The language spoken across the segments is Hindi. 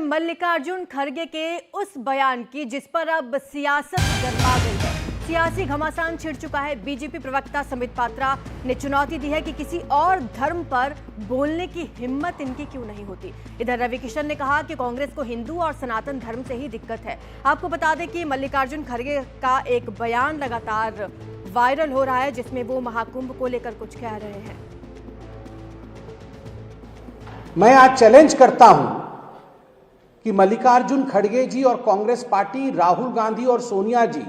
मल्लिकार्जुन खड़गे के उस बयान की जिस पर अब सियासत गरमा गई है। सियासी घमासान छिड़ चुका है। बीजेपी प्रवक्ता समित पात्रा ने चुनौती दी है कि किसी और धर्म पर बोलने की हिम्मत इनकी क्यों नहीं होती। इधर रवि किशन ने कहा कि कांग्रेस को हिंदू और सनातन धर्म से ही दिक्कत है। आपको बता दें कि मल्लिकार्जुन खड़गे का एक बयान लगातार वायरल हो रहा है, जिसमें वो महाकुंभ को लेकर कुछ कह रहे हैं। मैं आज चैलेंज करता हूं कि मल्लिकार्जुन खड़गे जी और कांग्रेस पार्टी, राहुल गांधी और सोनिया जी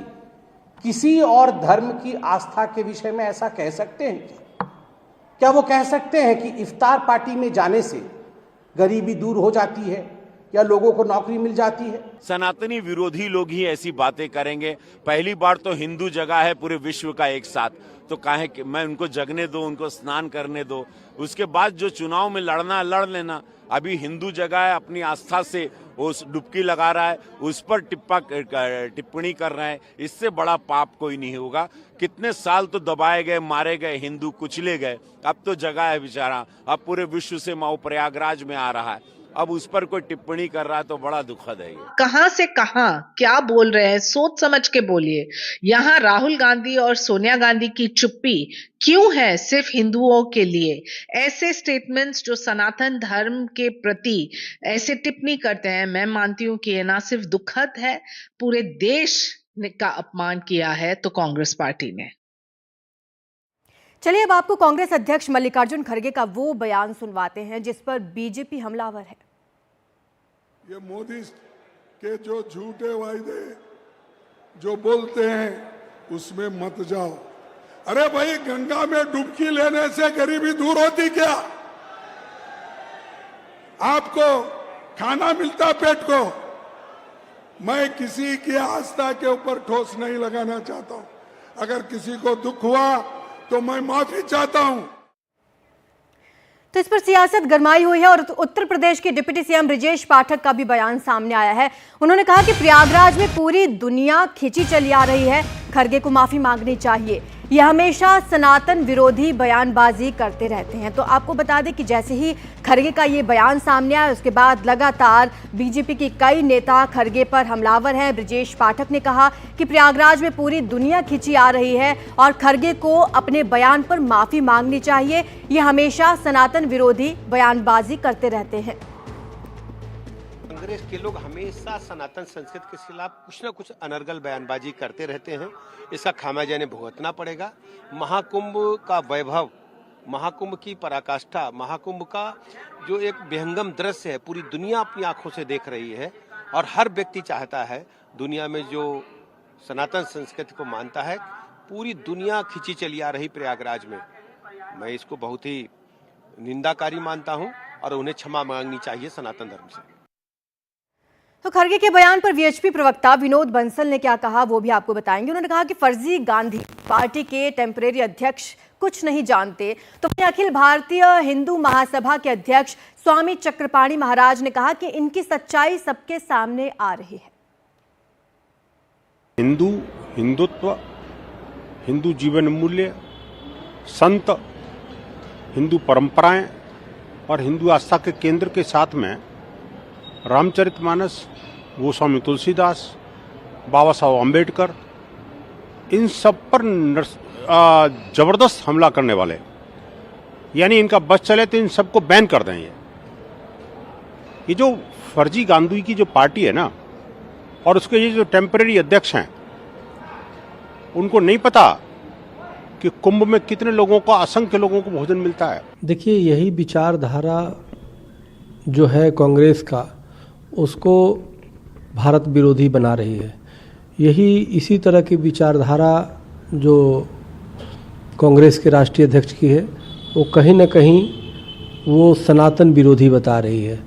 किसी और धर्म की आस्था के विषय में ऐसा कह सकते हैं? क्या वो कह सकते हैं कि इफ्तार पार्टी में जाने से गरीबी दूर हो जाती है या लोगों को नौकरी मिल जाती है? सनातनी विरोधी लोग ही ऐसी बातें करेंगे। पहली बार तो हिंदू जगह है पूरे विश्व का एक साथ, तो काहे कि मैं उनको जगने दो, उनको स्नान करने दो। उसके बाद जो चुनाव में लड़ना लड़ लेना। अभी हिंदू जगह है, अपनी आस्था से उस डुबकी लगा रहा है, उस पर टिप्पणी कर रहे हैं। इससे बड़ा पाप कोई नहीं होगा। कितने साल तो दबाए गए, मारे गए, हिंदू कुचले गए। अब तो जगह है बेचारा, अब पूरे विश्व से माओ प्रयागराज में आ रहा है। अब उस पर कोई टिप्पणी कर रहा है तो बड़ा दुखद है। कहां से कहां क्या बोल रहे हैं, सोच समझ के बोलिए। यहाँ राहुल गांधी और सोनिया गांधी की चुप्पी क्यों है सिर्फ हिंदुओं के लिए? ऐसे स्टेटमेंट्स जो सनातन धर्म के प्रति ऐसे टिप्पणी करते हैं, मैं मानती हूं कि ये ना सिर्फ दुखद है, पूरे देश का अपमान किया है तो कांग्रेस पार्टी ने। चलिए अब आपको कांग्रेस अध्यक्ष मल्लिकार्जुन खड़गे का वो बयान सुनवाते हैं जिस पर बीजेपी हमलावर है। ये मोदी के जो झूठे वायदे जो बोलते हैं उसमें मत जाओ। अरे भाई, गंगा में डुबकी लेने से गरीबी दूर होती क्या? आपको खाना मिलता पेट को? मैं किसी की आस्था के ऊपर ठोस नहीं लगाना चाहता हूं। अगर किसी को दुख हुआ तो मैं माफी चाहता हूं। तो इस पर सियासत गरमाई हुई है और उत्तर प्रदेश के डिप्टी सीएम ब्रजेश पाठक का भी बयान सामने आया है। उन्होंने कहा कि प्रयागराज में पूरी दुनिया खिंची चली आ रही है, खड़गे को माफी मांगनी चाहिए। यह हमेशा सनातन विरोधी बयानबाजी करते रहते हैं। तो आपको बता दें कि जैसे ही खड़गे का ये बयान सामने आया, उसके बाद लगातार बीजेपी के कई नेता खड़गे पर हमलावर हैं। ब्रजेश पाठक ने कहा कि प्रयागराज में पूरी दुनिया खिंची आ रही है और खड़गे को अपने बयान पर माफी मांगनी चाहिए। ये हमेशा सनातन विरोधी बयानबाजी करते रहते हैं। कांग्रेस के लोग हमेशा सनातन संस्कृति के खिलाफ कुछ न कुछ अनर्गल बयानबाजी करते रहते हैं। इसका खामियाजा इन्हें भुगतना पड़ेगा। महाकुंभ का वैभव, महाकुंभ की पराकाष्ठा, महाकुंभ का जो एक विहंगम दृश्य है, पूरी दुनिया अपनी आंखों से देख रही है और हर व्यक्ति चाहता है, दुनिया में जो सनातन संस्कृति को मानता है, पूरी दुनिया खिंची चली आ रही प्रयागराज में। मैं इसको बहुत ही निंदाकारी मानता हूं और उन्हें क्षमा मांगनी चाहिए सनातन धर्म से। तो खड़गे के बयान पर वीएचपी प्रवक्ता विनोद बंसल ने क्या कहा वो भी आपको बताएंगे। उन्होंने कहा कि फर्जी गांधी पार्टी के टेम्परेरी अध्यक्ष कुछ नहीं जानते। तो वहीं अखिल भारतीय हिंदू महासभा के अध्यक्ष स्वामी चक्रपाणी महाराज ने कहा कि इनकी सच्चाई सबके सामने आ रही है। हिंदुत्व, हिंदू जीवन मूल्य, संत, हिंदू परंपराएं और हिंदू आस्था के केंद्र के साथ में रामचरितमानस, गोस्वामी तुलसीदास, बाबा साहब अम्बेडकर, इन सब पर जबरदस्त हमला करने वाले, यानी इनका बस चले तो इन सबको बैन कर दें। ये जो फर्जी गांधी की जो पार्टी है ना, और उसके ये जो टेम्परेरी अध्यक्ष हैं, उनको नहीं पता कि कुंभ में कितने लोगों को, असंख्य लोगों को भोजन मिलता है। देखिए, यही विचारधारा जो है कांग्रेस का, उसको भारत विरोधी बना रही है। यही इसी तरह की विचारधारा जो कांग्रेस के राष्ट्रीय अध्यक्ष की है, वो कहीं न कहीं वो सनातन विरोधी बता रही है।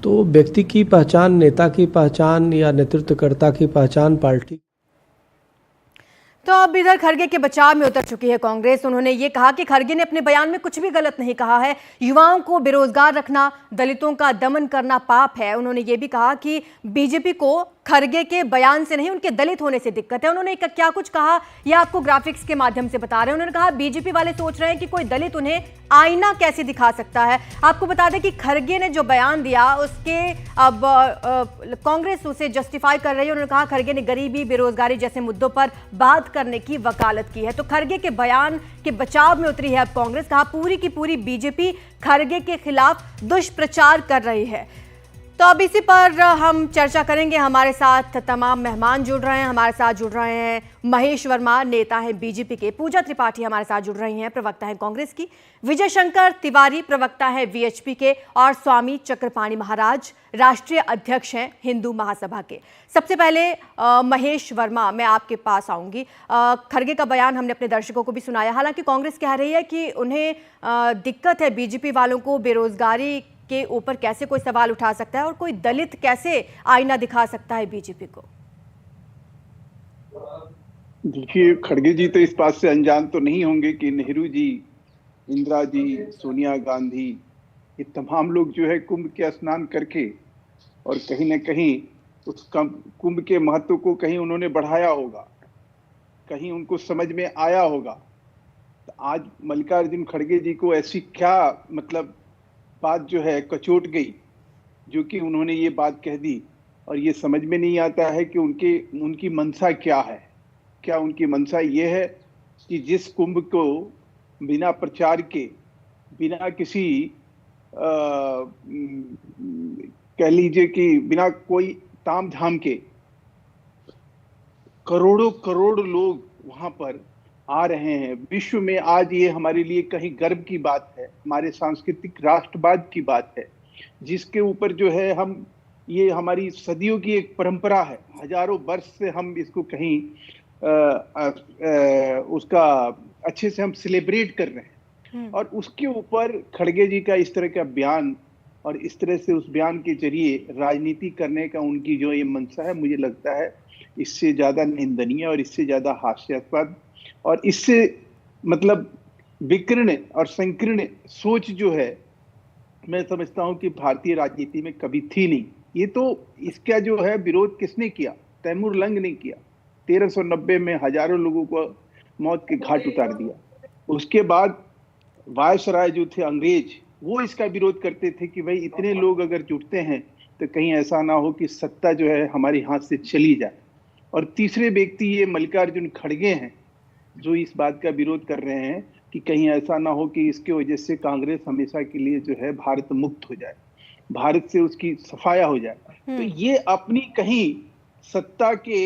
तो व्यक्ति की पहचान, नेता की पहचान या नेतृत्वकर्ता की पहचान पार्टी। तो अब इधर खड़गे के बचाव में उतर चुकी है कांग्रेस। उन्होंने ये कहा कि खड़गे ने अपने बयान में कुछ भी गलत नहीं कहा है। युवाओं को बेरोजगार रखना, दलितों का दमन करना पाप है। उन्होंने ये भी कहा कि बीजेपी को खरगे के बयान से नहीं, उनके दलित होने से दिक्कत है। उन्होंने क्या कुछ कहा यह आपको ग्राफिक्स के माध्यम से बता रहे हैं। उन्होंने कहा बीजेपी वाले सोच रहे हैं कि कोई दलित उन्हें आईना कैसे दिखा सकता है। आपको बता दें कि खरगे ने जो बयान दिया उसके अब कांग्रेस उसे जस्टिफाई कर रही है। उन्होंने कहा खरगे ने गरीबी, बेरोजगारी जैसे मुद्दों पर बात करने की वकालत की है। तो खरगे के बयान के बचाव में उतरी है अब कांग्रेस। कहा पूरी की पूरी बीजेपी खरगे के खिलाफ दुष्प्रचार कर रही है। तो अब इसी पर हम चर्चा करेंगे। हमारे साथ तमाम मेहमान जुड़ रहे हैं। हमारे साथ जुड़ रहे हैं महेश वर्मा, नेता हैं बीजेपी के। पूजा त्रिपाठी हमारे साथ जुड़ रही हैं, प्रवक्ता हैं कांग्रेस की। विजय शंकर तिवारी, प्रवक्ता हैं वीएचपी के। और स्वामी चक्रपाणी महाराज, राष्ट्रीय अध्यक्ष हैं हिंदू महासभा के। सबसे पहले महेश वर्मा, मैं आपके पास आऊंगी। खरगे का बयान हमने अपने दर्शकों को भी सुनाया। हालांकि कांग्रेस कह रही है कि उन्हें दिक्कत है बीजेपी वालों को, बेरोजगारी के ऊपर कैसे कोई सवाल उठा सकता है और कोई दलित कैसे आईना दिखा सकता है बीजेपी को। देखिए, खड़गे जी तो इस बात से अनजान तो नहीं होंगे कि नेहरू जी, इंदिरा जी, सोनिया गांधी, ये तमाम लोग जो है कुंभ के स्नान करके और कहीं न कहीं उस कुंभ के महत्व को कहीं उन्होंने बढ़ाया होगा, कहीं उनको समझ में आया होगा। तो आज मल्लिकार्जुन खड़गे जी को ऐसी क्या मतलब बात जो है कचोट गई, जो कि उन्होंने ये बात कह दी। और ये समझ में नहीं आता है कि उनकी मंशा क्या है। क्या उनकी मंशा ये है कि जिस कुंभ को बिना प्रचार के, बिना किसी कह लीजिए कि बिना कोई ताम झाम के करोड़ों करोड़ लोग वहां पर आ रहे हैं। विश्व में आज ये हमारे लिए कहीं गर्व की बात है, हमारे सांस्कृतिक राष्ट्रवाद की बात है, जिसके ऊपर जो है हम, ये हमारी सदियों की एक परंपरा है, हजारों वर्ष से हम इसको कहीं उसका अच्छे से हम सेलिब्रेट कर रहे हैं। और उसके ऊपर खड़गे जी का इस तरह का बयान और इस तरह से उस बयान के जरिए राजनीति करने का उनकी जो ये मंशा है, मुझे लगता है इससे ज्यादा निंदनीय और इससे ज्यादा हास्यास्पद और इससे मतलब विकीर्ण और संकीर्ण सोच जो है, मैं समझता हूं कि भारतीय राजनीति में कभी थी नहीं। ये तो इसका जो है विरोध किसने किया? तैमूर लंग ने किया। 1390 में हजारों लोगों को मौत के घाट उतार दिया। उसके बाद वायसराय जो थे अंग्रेज, वो इसका विरोध करते थे कि भाई इतने लोग अगर जुटते हैं तो कहीं ऐसा ना हो कि सत्ता जो है हमारे हाथ से चली जाए। और तीसरे व्यक्ति ये मल्लिकार्जुन खड़गे हैं, जो इस बात का विरोध कर रहे हैं कि कहीं ऐसा ना हो कि इसके वजह से कांग्रेस हमेशा के लिए जो है भारत मुक्त हो जाए, भारत से उसकी सफाया हो जाए। तो ये अपनी कहीं सत्ता के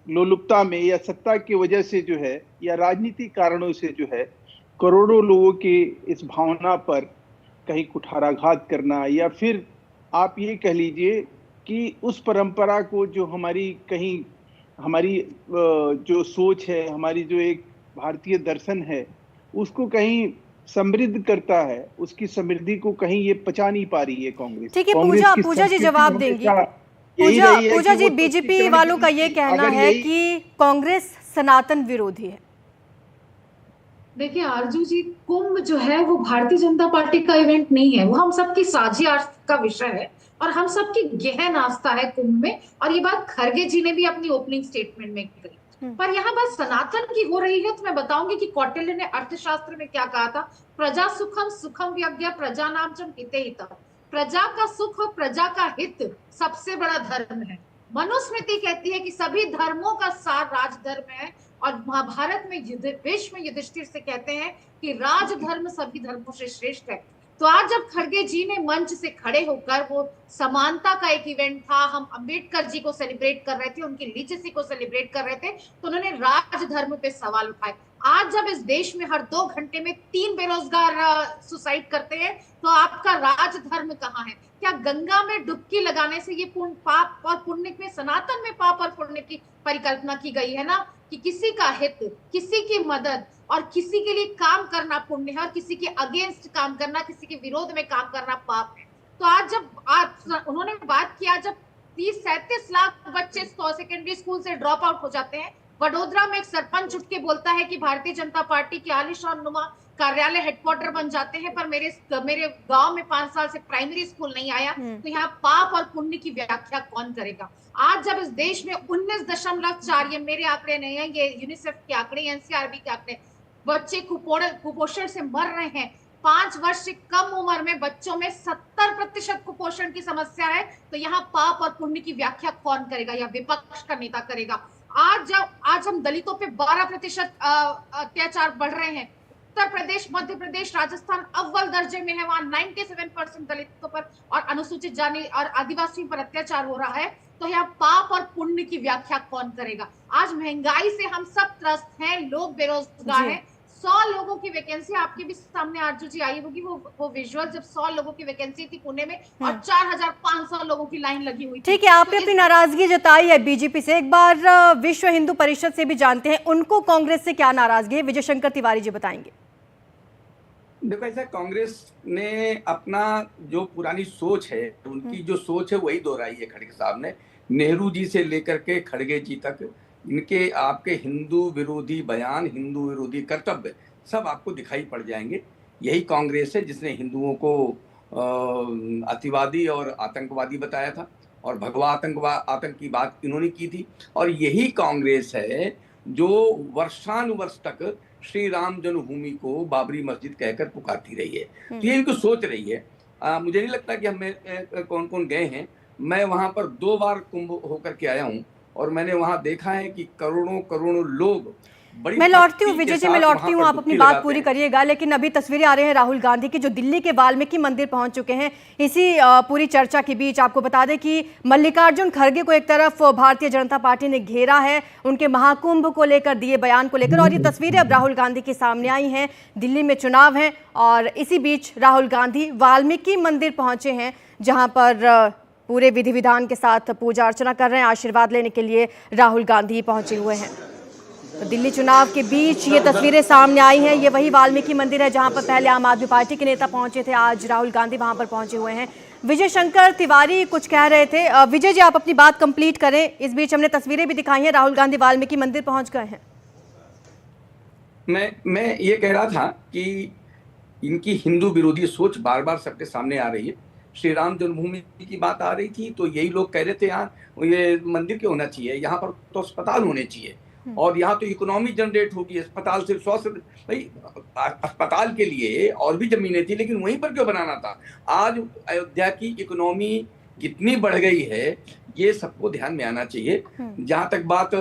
लोलुपता में या सत्ता की वजह से जो है या राजनीतिक कारणों से जो है करोड़ों लोगों के इस भावना पर कहीं कुठाराघात करना, या फिर आप ये कह लीजिए कि उस परंपरा को जो हमारी कहीं हमारी जो सोच है, हमारी जो एक भारतीय दर्शन है, उसको कहीं समृद्ध करता है, उसकी समृद्धि को कहीं ये पचा नहीं पा रही है कांग्रेस। ठीक है, पूजा जी जवाब देंगी। पूजा जी, बीजेपी वालों का ये कहना है कि कांग्रेस सनातन विरोधी है। देखिए आरजू जी, कुंभ जो है वो भारतीय जनता पार्टी का इवेंट नहीं है, वो हम सबकी साझी आस्था का विषय है और हम सबकी गहन आस्था है कुंभ में। और ये बात खरगे जी ने भी अपनी ओपनिंग स्टेटमेंट में कही। पर यहाँ बात सनातन की हो रही है तो मैं बताऊंगी कि कौटिल्य ने अर्थशास्त्र में क्या कहा था। प्रजा सुखम सुखम व्यज्ञ प्रजा नाम च हिते हितम। प्रजा का सुख और प्रजा का हित सबसे बड़ा धर्म है। मनुस्मृति कहती है कि सभी धर्मों का सार राजधर्म है। और महाभारत में विश्व में युधिष्ठिर से कहते हैं कि राजधर्म सभी धर्मों से श्रेष्ठ है। तो आज जब खड़गे जी ने मंच से खड़े होकर, वो समानता का एक इवेंट था, हम अंबेडकर जी को सेलिब्रेट कर रहे थे, उनकी लिटरेसी को सेलिब्रेट कर रहे थे, तो उन्होंने राजधर्म पे सवाल उठाए। आज जब इस देश में हर 2 घंटे में 3 बेरोजगार सुसाइड करते हैं, तो आपका राजधर्म कहाँ है? क्या गंगा में डुबकी लगाने से ये पाप और पुण्य में, सनातन में पाप और पुण्य की परिकल्पना की गई है ना, कि किसी का हित, किसी की मदद और किसी के लिए काम करना पुण्य है और किसी के अगेंस्ट काम करना, किसी के विरोध में काम करना पाप है। तो आज जब उन्होंने बात किया, जब 30-37 लाख बच्चे सेकेंडरी स्कूल से ड्रॉप आउट हो जाते हैं, वडोदरा में एक सरपंच उठ के बोलता है कि भारतीय जनता पार्टी की आलिशान नुमा कार्यालय हेडक्वार्टर बन जाते हैं, पर मेरे गांव में 5 साल से प्राइमरी स्कूल नहीं आया, तो यहाँ पाप और पुण्य की व्याख्या कौन करेगा? आज जब इस देश में 19.4, ये मेरे आंकड़े नहीं है, ये यूनिसेफ के आंकड़े, एनसीआरबी के आंकड़े, बच्चे कुपोषण से मर रहे हैं। 5 वर्ष से कम उम्र में बच्चों में 70% कुपोषण की समस्या है, तो यहाँ पाप और पुण्य की व्याख्या कौन करेगा? या विपक्ष का नेता करेगा? आज हम दलितों पे 12% अत्याचार बढ़ रहे हैं। उत्तर प्रदेश, मध्य प्रदेश, राजस्थान अव्वल दर्जे में है, वहां 97% दलितों पर और अनुसूचित जाति और आदिवासियों पर अत्याचार हो रहा है, तो यहाँ पाप और पुण्य की व्याख्या कौन करेगा? आज महंगाई से हम सब त्रस्त हैं, लोग बेरोजगार हैं। 100 लोगों की वैकेंसी आपके भी सामने आरजू जी आई होगी, वो विजुअल, जब 100 लोगों की वैकेंसी थी पुणे में और 4500 लोगों की लाइन लगी हुई थी। ठीक है, आपने अपनी नाराजगी जताई है बीजेपी से, एक बार विश्व हिंदू परिषद से भी जानते हैं उनको कांग्रेस से क्या नाराजगी है। विजय शंकर तिवारी जी बताएंगे। देखो, ऐसा कांग्रेस ने अपना जो पुरानी सोच है, उनकी जो सोच है वही दोहराई है खड़गे साहब ने। नेहरू जी से लेकर के खड़गे जी तक इनके आपके हिंदू विरोधी बयान, हिंदू विरोधी कर्तव्य सब आपको दिखाई पड़ जाएंगे। यही कांग्रेस है जिसने हिंदुओं को अतिवादी और आतंकवादी बताया था और भगवा आतंक की बात इन्होंने की थी। और यही कांग्रेस है जो वर्षानुवर्ष तक श्री राम जन्मभूमि को बाबरी मस्जिद कहकर पुकारती रही है। तो ये इनको सोच रही है। मुझे नहीं लगता कि हमें कौन कौन गए हैं। मैं वहां पर 2 बार कुंभ होकर के आया हूं और मैंने वहां देखा है कि करोड़ों लोग, मैं लौटती हूँ विजय जी, मैं लौटती हूँ, आप अपनी बात पूरी करिएगा। लेकिन अभी तस्वीरें आ रही हैं राहुल गांधी की, जो दिल्ली के वाल्मीकि मंदिर पहुंच चुके हैं। इसी पूरी चर्चा के बीच आपको बता दें कि मल्लिकार्जुन खड़गे को एक तरफ भारतीय जनता पार्टी ने घेरा है, उनके महाकुंभ को लेकर दिए बयान को लेकर, और ये तस्वीरें अब राहुल गांधी के सामने आई हैं। दिल्ली में चुनाव है और इसी बीच राहुल गांधी वाल्मीकि मंदिर पहुंचे हैं, जहां पर पूरे विधि विधान के साथ पूजा अर्चना कर रहे हैं। आशीर्वाद लेने के लिए राहुल गांधी पहुंचे हुए हैं। तो दिल्ली चुनाव के बीच ये तस्वीरें सामने आई हैं। ये वही वाल्मीकि मंदिर है जहां पर पहले आम आदमी पार्टी के नेता पहुंचे थे, आज राहुल गांधी वहां पर पहुंचे हुए हैं। विजय शंकर तिवारी कुछ कह रहे थे। विजय जी, आप अपनी बात कंप्लीट करें। इस बीच हमने तस्वीरें भी दिखाई हैं, राहुल गांधी वाल्मीकि मंदिर पहुंच गए हैं। मैं ये कह रहा था कि इनकी हिंदू विरोधी सोच बार बार सबके सामने आ रही है। श्री राम जन्मभूमि की बात आ रही थी तो यही लोग कह रहे थे यहाँ ये मंदिर क्यों होना चाहिए, यहाँ पर तो अस्पताल होने चाहिए और यहाँ तो इकोनॉमी जनरेट होगी। अस्पताल सिर्फ 100 से भाई अस्पताल के लिए और भी जमीनें थी, लेकिन वहीं पर क्यों बनाना था? आज अयोध्या की इकोनॉमी कितनी बढ़ गई है ये सबको ध्यान में आना चाहिए। जहां तक बात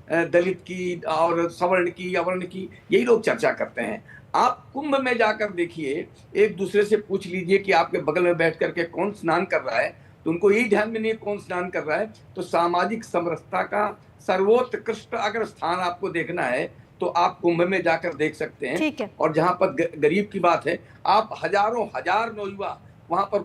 दलित की और सवर्ण की, अवर्ण की, यही लोग चर्चा करते हैं। आप कुंभ में जाकर देखिए, एक दूसरे से पूछ लीजिए कि आपके बगल में बैठ करके कौन स्नान कर रहा है, तो उनको यही ध्यान में नहीं है कौन स्नान कर रहा है। तो सामाजिक समरसता का सर्वोत्कृष्ट अगर स्थान आपको देखना है तो आप कुंभ में जाकर देख सकते हैं। और जहां पर गरीब की बात है, आप हजार नौयुवा वहां पर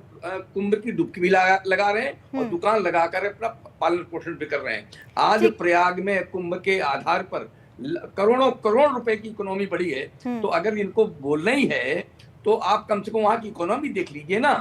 कुंभ की डुबकी भी लगा रहे हैं और दुकान लगाकर अपना पालन पोषण भी कर रहे हैं। आज प्रयाग में कुंभ के आधार पर करोड़ रुपए की इकोनॉमी बढ़ी है। तो अगर इनको बोलना ही है तो आप कम से कम वहां की इकोनॉमी देख लीजिए ना।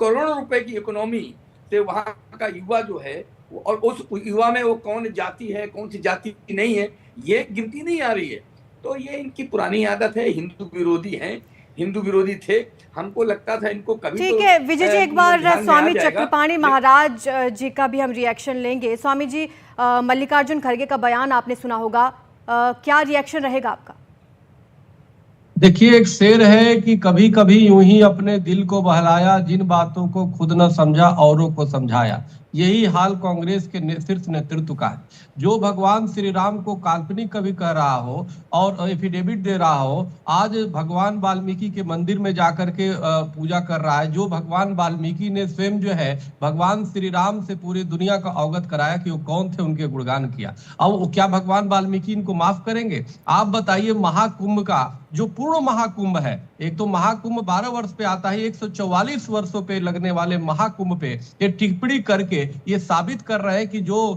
करोड़ों रुपए की इकोनॉमी से वहां का युवा जो है, और उस युवा में वो कौन जाति है कौन सी जाति नहीं है ये गिनती नहीं आ रही है। तो ये इनकी पुरानी आदत है, हिंदू विरोधी हैं, हिंदू विरोधी थे। हमको लगता था इनको कभी ठीक है विजय जी, एक बार स्वामी चक्रपाणी महाराज जी का भी हम रिएक्शन लेंगे। स्वामी जी, मल्लिकार्जुन खड़गे का बयान आपने सुना होगा, क्या रिएक्शन रहेगा आपका? देखिए, एक शेर है कि कभी कभी यूं ही अपने दिल को बहलाया, जिन बातों को खुद न समझा औरों को समझाया। यही हाल कांग्रेस के शीर्ष नेतृत्व का है। जो भगवान श्री राम को काल्पनिक कभी कह रहा हो और एफिडेविट दे रहा हो, आज भगवान वाल्मीकि के मंदिर में जाकर के पूजा कर रहा है। जो भगवान वाल्मीकि ने स्वयं जो है भगवान श्री राम से पूरी दुनिया को अवगत कराया कि वो कौन थे, उनके गुणगान किया। अब क्या भगवान वाल्मीकि इनको माफ करेंगे? आप बताइए, महाकुंभ का जो पूर्ण महाकुंभ है, एक तो महाकुंभ 12 वर्ष पे आता है, 144 वर्षों पे लगने वाले महाकुंभ पे ये टिप्पणी करके करके ये साबित कर रहे हैं कि जो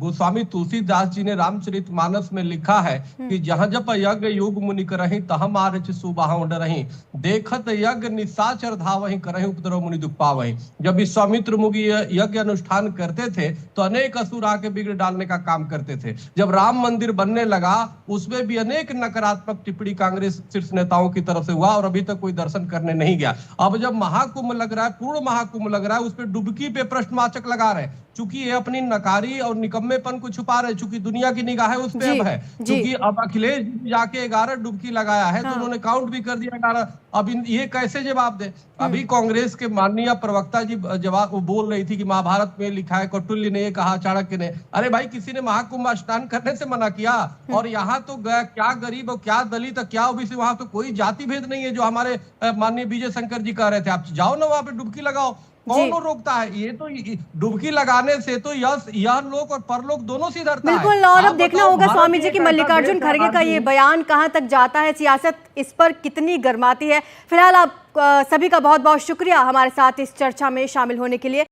गोस्वामी तुलसीदास जी ने रामचरितमानस में लिखा है कि जहां जब यज्ञ युग मुनि करहि तह मारच सुबाह डरहि, देखत यज्ञ निशाचर धावहि करहि उपद्रव मुनि दुख पावहि। जब विश्वामित्र मुनि यज्ञ अनुष्ठान करते थे तो अनेक असुर आके बिगड़ डालने का काम करते थे। जब राम मंदिर बनने लगा उसमें भी अनेक नकारात्मक टिप्पणी कांग्रेस शीर्ष नेताओं की तरफ से हुआ और अभी तक कोई दर्शन करने नहीं गया। अब जब महाकुंभ लग रहा है, पूर्ण महाकुंभ लग रहा है, उस पर डुबकी पे प्रश्नवाचक लगा रहे हैं, चूंकि ये अपनी नकारी और निकम्मेपन को छुपा रहे, चूंकि दुनिया की निगाहें उस पे अब है, क्योंकि अब अखिलेश जाके 11 डुबकी लगाया है, तो उन्होंने काउंट भी कर दिया 11। अब ये कैसे जवाब दे? अभी कांग्रेस के माननीय प्रवक्ता जी जवाब बोल रही थी कि महाभारत में लिखा है, कौटिल्य ने ये कहा, चाणक्य ने। अरे भाई, किसी ने महाकुंभ स्नान करने से मना किया? और यहाँ तो क्या गरीब और क्या दलित और क्या ओबीसी, वहां तो कोई जाति भेद नहीं है जो हमारे माननीय विजय शंकर जी कह रहे थे। आप जाओ ना वहां पे डुबकी लगाओ, कौन रोकता है? ये तो डुबकी लगाने से तो यह लोक और परलोक दोनों से डरता है। बिल्कुल, और अब देखना होगा स्वामी जी की मल्लिकार्जुन खड़गे का ये बयान कहां तक जाता है, सियासत इस पर कितनी गर्माती है। फिलहाल आप सभी का बहुत बहुत शुक्रिया हमारे साथ इस चर्चा में शामिल होने के लिए।